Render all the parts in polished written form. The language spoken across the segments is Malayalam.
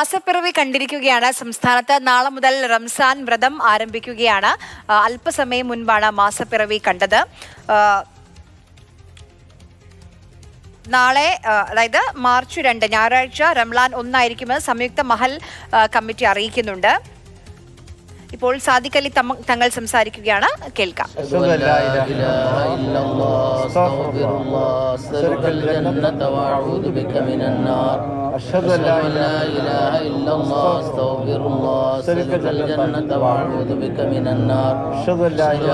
മാസപ്പിറവി കണ്ടിരിക്കുകയാണ് സംസ്ഥാനത്ത്. നാളെ മുതൽ റംസാൻ വ്രതം ആരംഭിക്കുകയാണ്. അല്പസമയം മുൻപാണ് മാസപ്പിറവി കണ്ടത്. നാളെ അതായത് മാർച്ച് 2 ഞായറാഴ്ച റംലാൻ 1 സംയുക്ത മഹൽ കമ്മിറ്റി അറിയിക്കുന്നുണ്ട്. ഇപ്പോൾ സാദിഖ് അലി തങ്ങൾ സംസാരിക്കുകയാണ്, കേൾക്കാം. أشهد أن لا إله إلا الله أستغفر الله أسألك الجنة وأعوذ بك من النار أشهد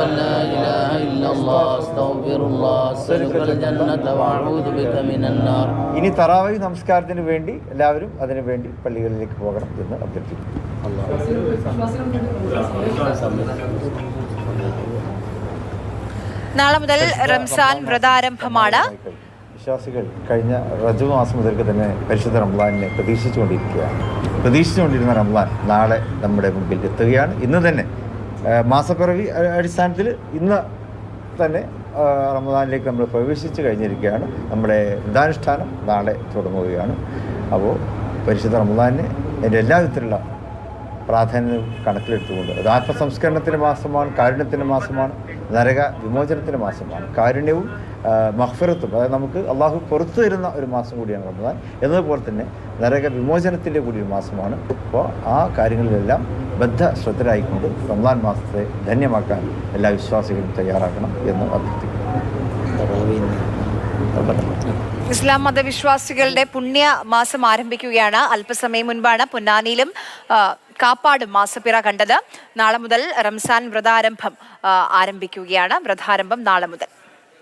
أن لا إله إلا الله أستغفر الله أسألك الجنة وأعوذ بك من النار. ഇനി തറാവീഹ് നമസ്കാരത്തിന് വേണ്ടി എല്ലാവരും അതിനു വേണ്ടി പള്ളികളിലേക്ക് പോകണം എന്ന് അഭ്യർത്ഥിക്കുന്നു. നാളെ മുതൽ റംസാൻ വ്രതാരംഭമാണ്. വിശ്വാസികൾ കഴിഞ്ഞ റജബ് മാസം മുതൽക്ക് തന്നെ പരിശുദ്ധ റംലാനിനെ പ്രതീക്ഷിച്ചുകൊണ്ടിരുന്ന റംലാൻ നാളെ നമ്മുടെ മുമ്പിൽ എത്തുകയാണ്. ഇന്ന് തന്നെ മാസപ്പിറവി അടിസ്ഥാനത്തിൽ ഇന്ന് തന്നെ റമദാനിലേക്ക് നമ്മൾ പ്രവേശിച്ച് കഴിഞ്ഞിരിക്കുകയാണ്. നമ്മുടെ വ്രതാനുഷ്ഠാനം നാളെ തുടങ്ങുകയാണ്. അപ്പോൾ പരിശുദ്ധ റമദാനിനെ എൻ്റെ എല്ലാ വിധത്തിലുള്ള പ്രാധാന്യവും കണക്കിലെടുത്തുകൊണ്ട് അത് ആത്മസംസ്കരണത്തിൻ്റെ മാസമാണ്, കാരുണ്യത്തിൻ്റെ മാസമാണ്, നരക വിമോചനത്തിൻ്റെ മാസമാണ്. കാരുണ്യവും മഗ്ഫിറത്തും, അതായത് നമുക്ക് അള്ളാഹു പുറത്തു തരുന്ന ഒരു മാസം കൂടിയാണ് റമദാൻ. എന്നതുപോലെ തന്നെ നരക വിമോചനത്തിൻ്റെ കൂടി ഒരു മാസമാണ്. അപ്പോൾ ആ കാര്യങ്ങളിലെല്ലാം ബദ്ധശ്രദ്ധരായിക്കൊണ്ട് റമദാൻ മാസത്തെ ധന്യമാക്കാൻ എല്ലാ വിശ്വാസികളും തയ്യാറാക്കണം എന്ന് അഭ്യർത്ഥിക്കുന്നു. ഇസ്ലാം മതവിശ്വാസികളുടെ പുണ്യ മാസം ആരംഭിക്കുകയാണ്. അല്പസമയം മുൻപാണ് പൊന്നാനിയിലും കാപ്പാടും മാസപ്പിറ കണ്ടത്. നാളെ മുതൽ റംസാൻ വ്രതാരംഭം ആരംഭിക്കുകയാണ്. വ്രതാരംഭം നാളെ മുതൽ.